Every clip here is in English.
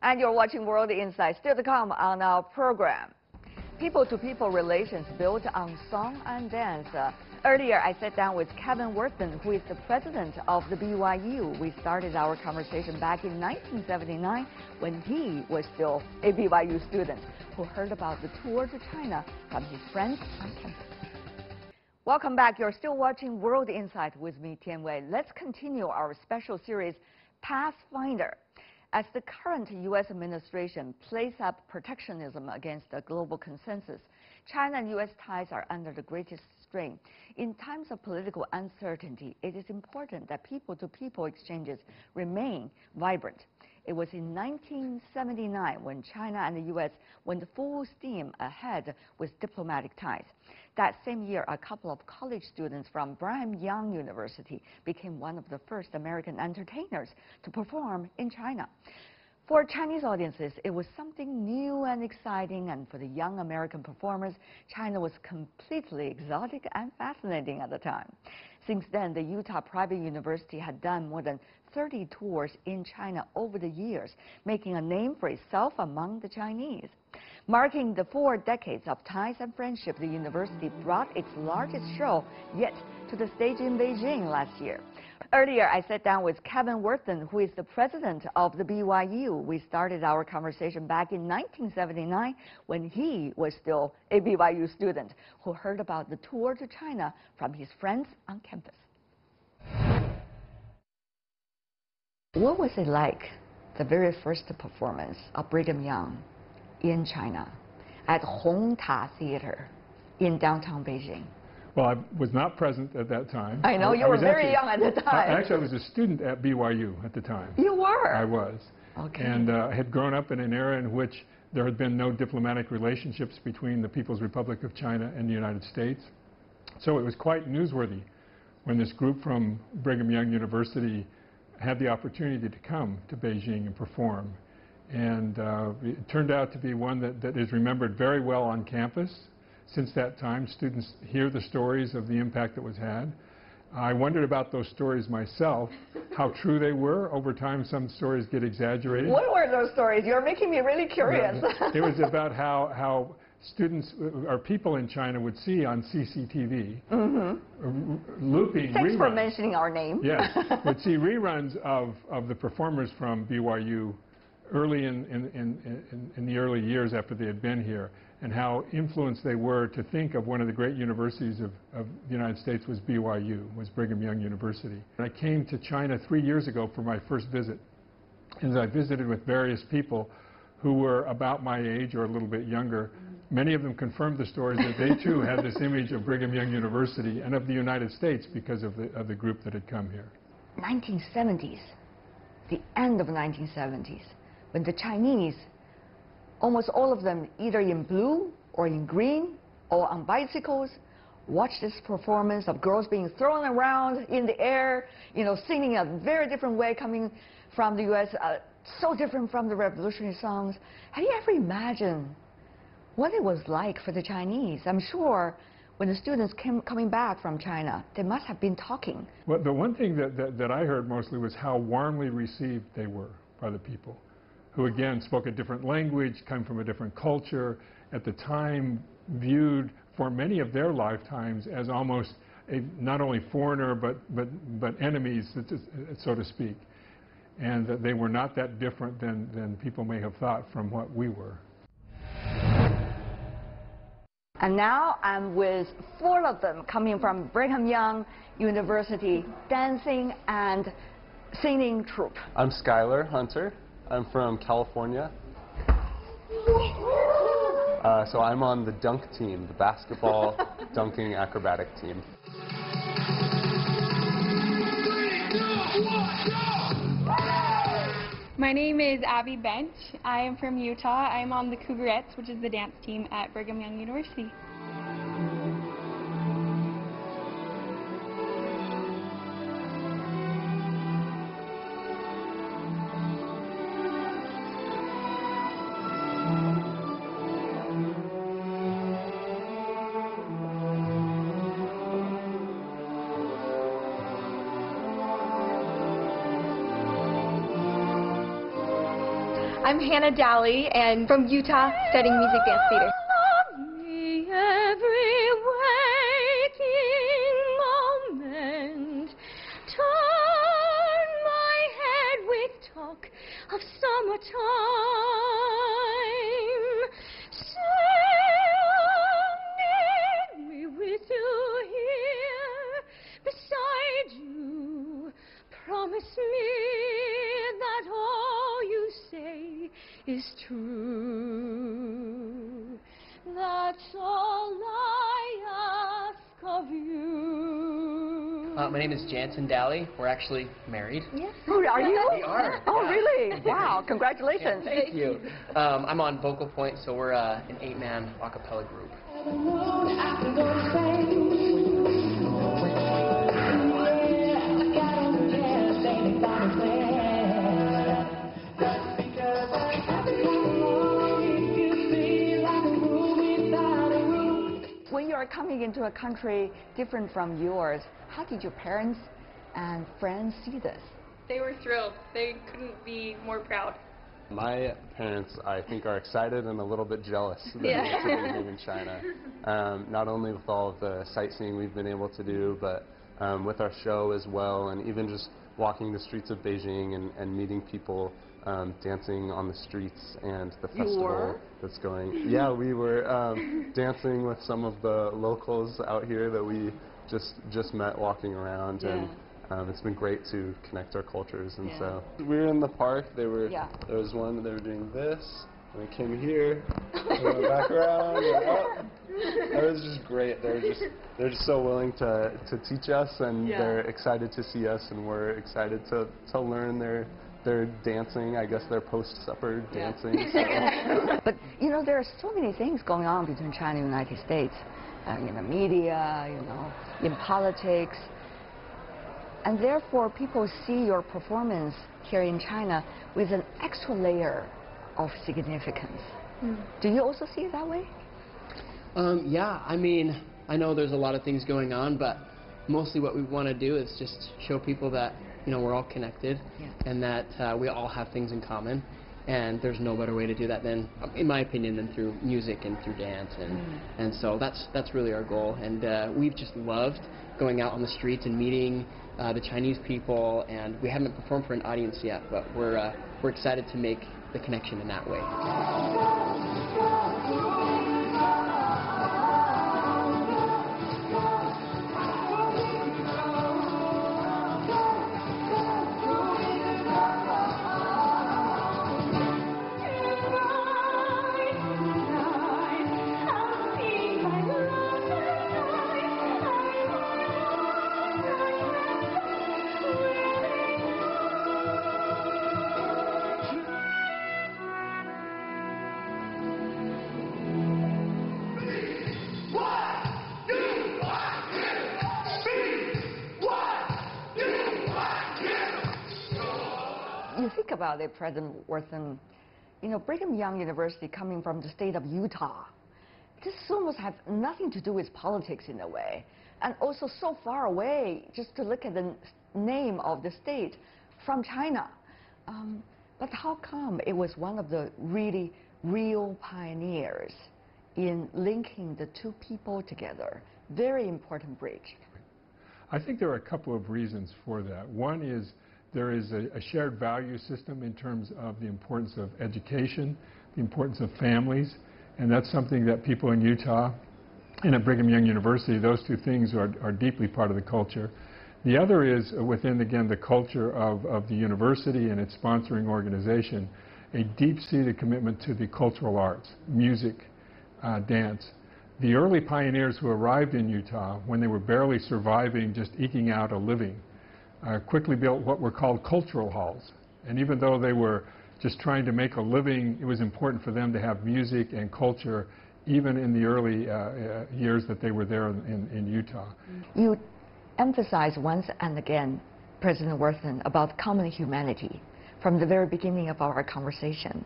And you're watching World Insight, still to come on our program. People-to-people relations built on song and dance. Earlier, I sat down with Kevin Worthen, who is the president of the BYU. We started our conversation back in 1979 when he was still a BYU student who heard about the tour to China from his friends on campus. Welcome back. You're still watching World Insight with me, Tian. Let's continue our special series, Pathfinder. As the current U.S. administration plays up protectionism against a global consensus, China and U.S. ties are under the greatest strain. In times of political uncertainty, it is important that people-to-people exchanges remain vibrant. It was in 1979 when China and the U.S. went full steam ahead with diplomatic ties. That same year, a couple of college students from Brigham Young University became one of the first American entertainers to perform in China. For Chinese audiences, it was something new and exciting, and for the young American performers, China was completely exotic and fascinating at the time. Since then, the Utah Private University had done more than 30 tours in China over the years, making a name for itself among the Chinese. Marking the 4 decades of ties and friendship, the university brought its largest show yet to the stage in Beijing last year. Earlier, I sat down with Kevin Worthen, who is the president of the BYU. We started our conversation back in 1979 when he was still a BYU student who heard about the tour to China from his friends on campus. What was it like, the very first performance of Brigham Young in China at Hong Ta Theater in downtown Beijing? Well, I was not present at that time. I know, you were very young at the time. Actually, I was a student at BYU at the time. You were? I was. Okay. And I had grown up in an era in which there had been no diplomatic relationships between the People's Republic of China and the United States. So it was quite newsworthy when this group from Brigham Young University had the opportunity to come to Beijing and perform. And it turned out to be one that is remembered very well on campus. Since that time, students hear the stories of the impact that was had. I wondered about those stories myself, how true they were. Over time, some stories get exaggerated. What were those stories? You're making me really curious. It was about how students or people in China would see on CCTV looping Thanks reruns. for mentioning our name. Yes, would see reruns of the performers from BYU early in the early years after they had been here, and how influenced they were to think of one of the great universities of the United States was BYU, was Brigham Young University. And I came to China 3 years ago for my first visit, and I visited with various people who were about my age or a little bit younger. Many of them confirmed the stories that they too had this image of Brigham Young University and of the United States because of the group that had come here. 1970s, the end of 1970s, when the Chinese, almost all of them either in blue or in green or on bicycles, watched this performance of girls being thrown around in the air, you know, singing a very different way coming from the U.S., so different from the revolutionary songs. Have you ever imagined what it was like for the Chinese? I'm sure when the students coming back from China, they must have been talking. Well, the one thing that I heard mostly was how warmly received they were by the people, who again spoke a different language, come from a different culture, at the time viewed for many of their lifetimes as almost a not only foreigner but enemies, so to speak, and that they were not that different than people may have thought from what we were. And now I'm with 4 of them coming from Brigham Young University dancing and singing troupe. I'm Skylar Hunter. I'm from California. So I'm on the dunk team, the basketball dunking acrobatic team. 3, 2, 1, go! My name is Abby Bench. I am from Utah. I am on the Cougarettes, which is the dance team at Brigham Young University. I'm Hannah Dally, and from Utah, studying music dance theater. Every waking moment, turn my head with talk of summertime. Sing me with you here beside you. Promise me that all you say is true. That's all I ask of you. My name is Jansen Dally. We're actually married. Yes. Oh, are you? We are. Oh, yeah. really? Wow, congratulations. Yeah, thank you. I'm on vocal point, so we're an 8-man acapella group. When you are coming into a country different from yours, how did your parents and friends see this? They were thrilled. They couldn't be more proud. My parents, I think, are excited and a little bit jealous that we get to be here in China. Not only with all of the sightseeing we've been able to do, but with our show as well, and even just walking the streets of Beijing and meeting people dancing on the streets and the festival that's going. Yeah, we were dancing with some of the locals out here that we just met walking around, and it's been great to connect our cultures. And so we were in the park. There was one. They were doing this, and they came here, and went back around. And up. It was just great. They're just so willing to teach us, and they're excited to see us, and we're excited to learn their dancing, I guess their post-supper dancing. So. But, you know, there are so many things going on between China and the United States, in the media, you know, in politics. And therefore, people see your performance here in China with an extra layer of significance. Do you also see it that way? Yeah, I mean, I know there's a lot of things going on, but mostly what we want to do is just show people that, you know, we're all connected, and that we all have things in common, and there's no better way to do that than, in my opinion, than through music and through dance, and so that's really our goal. And we've just loved going out on the streets and meeting the Chinese people, and we haven't performed for an audience yet, but we're excited to make the connection in that way. You think about it, President Worthen, you know, Brigham Young University coming from the state of Utah, this almost has nothing to do with politics in a way, and also so far away, just to look at the name of the state, from China. But how come it was one of the really real pioneers in linking the two people together? Very important bridge. I think there are a couple of reasons for that. One is there is a shared value system in terms of the importance of education, the importance of families, and that's something that people in Utah and at Brigham Young University, those two things are deeply part of the culture. The other is within, again, the culture of the university and its sponsoring organization, a deep-seated commitment to the cultural arts, music, dance. The early pioneers who arrived in Utah, when they were barely surviving, just eking out a living, quickly built what were called cultural halls. And even though they were just trying to make a living, it was important for them to have music and culture, even in the early years that they were there in Utah. You emphasize once and again, President Worthen, about common humanity from the very beginning of our conversation.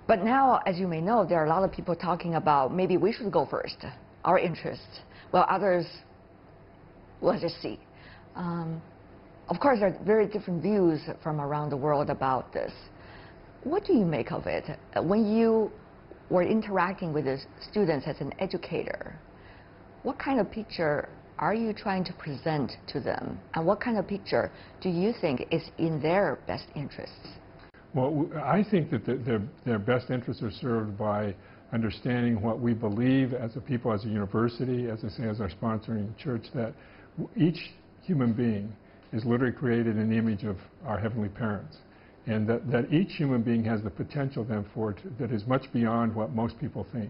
But now, as you may know, there are a lot of people talking about maybe we should go first, our interests, while others, we'll just see. Of course, there are very different views from around the world about this. What do you make of it? When you were interacting with the students as an educator, what kind of picture are you trying to present to them? And what kind of picture do you think is in their best interests? Well, I think that their best interests are served by understanding what we believe as a people, as a university, as I say, as our sponsoring church, that each human being is literally created in the image of our heavenly parents. And that each human being has the potential then for it that is much beyond what most people think.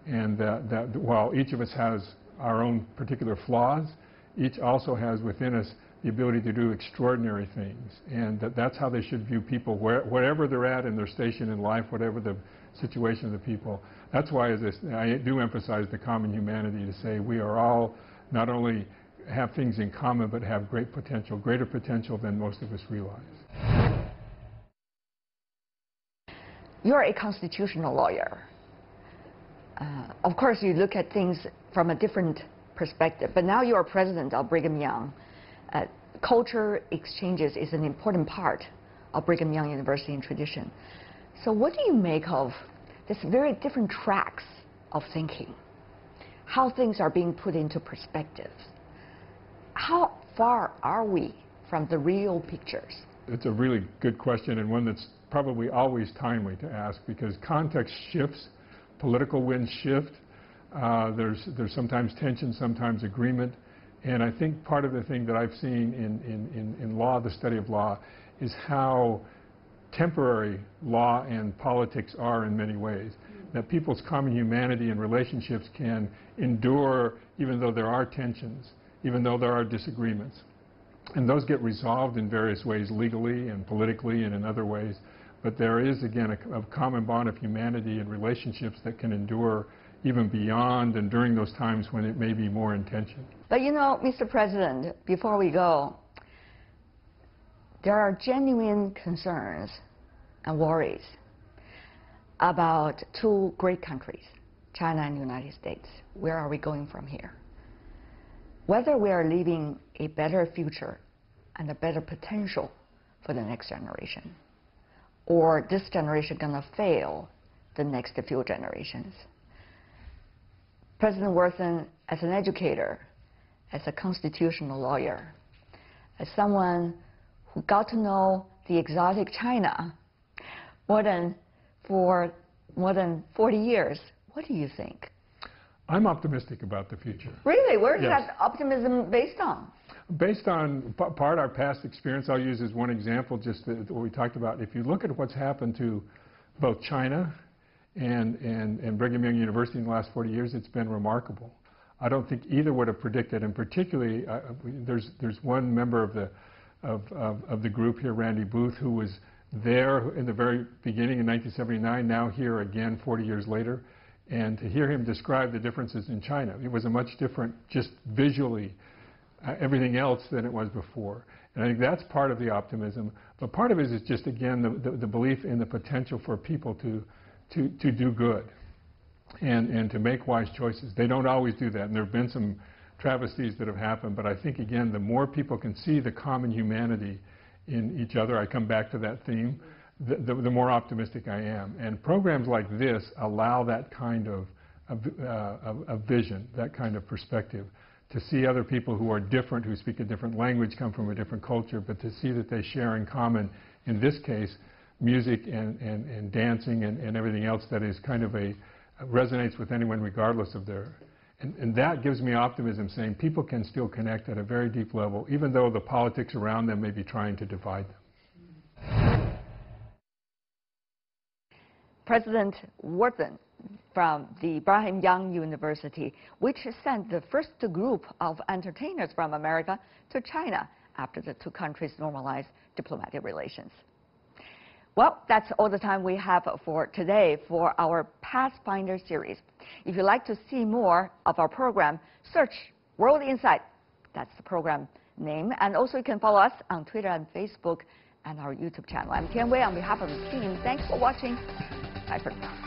And that while each of us has our own particular flaws, each also has within us the ability to do extraordinary things. And that's how they should view people, wherever they're at in their station in life, whatever the situation of the people. That's why I do emphasize the common humanity, to say we are all not only have things in common, but have great potential, greater potential than most of us realize. You're a constitutional lawyer. Of course, you look at things from a different perspective, but now you're president of Brigham Young. Culture exchanges is an important part of Brigham Young University and tradition. So what do you make of this very different tracks of thinking? How things are being put into perspective? How far are we from the real pictures? It's a really good question, and one that's probably always timely to ask, because context shifts, political winds shift, there's sometimes tension, sometimes agreement, and I think part of the thing that I've seen in law, the study of law, is how temporary law and politics are in many ways. That people's common humanity and relationships can endure even though there are tensions, even though there are disagreements. And those get resolved in various ways, legally and politically and in other ways. But there is, again, a common bond of humanity and relationships that can endure even beyond and during those times when it may be more in tension. But you know, Mr. President, before we go, there are genuine concerns and worries about two great countries, China and the United States. Where are we going from here? Whether we are leaving a better future and a better potential for the next generation, or this generation gonna fail the next few generations. President Worthen, as an educator, as a constitutional lawyer, as someone who got to know the exotic China for more than 40 years, what do you think? I'm optimistic about the future. Really? Where is that optimism based on? Based on part our past experience. I'll use as one example just what we talked about. If you look at what's happened to both China and Brigham Young University in the last 40 years, it's been remarkable. I don't think either would have predicted, and particularly there's one member of the group here, Randy Booth, who was there in the very beginning in 1979, now here again 40 years later. And to hear him describe the differences in China, it was a much different, just visually, everything else than it was before. And I think that's part of the optimism. But part of it is just, again, the belief in the potential for people to do good and to make wise choices. They don't always do that, and there have been some travesties that have happened. But I think, again, the more people can see the common humanity in each other, I come back to that theme, the more optimistic I am. And programs like this allow that kind of vision, that kind of perspective, to see other people who are different, who speak a different language, come from a different culture, but to see that they share in common, in this case, music and dancing and everything else that is kind of resonates with anyone regardless of their... And that gives me optimism, saying people can still connect at a very deep level, even though the politics around them may be trying to divide them. President Worthen from the Brigham Young University, which sent the first group of entertainers from America to China after the two countries normalized diplomatic relations. Well, that's all the time we have for today for our Pathfinder series. If you'd like to see more of our program, search World Insight. That's the program name. And also you can follow us on Twitter and Facebook and our YouTube channel. I'm Tian on behalf of the team. Thanks for watching. Bye for now.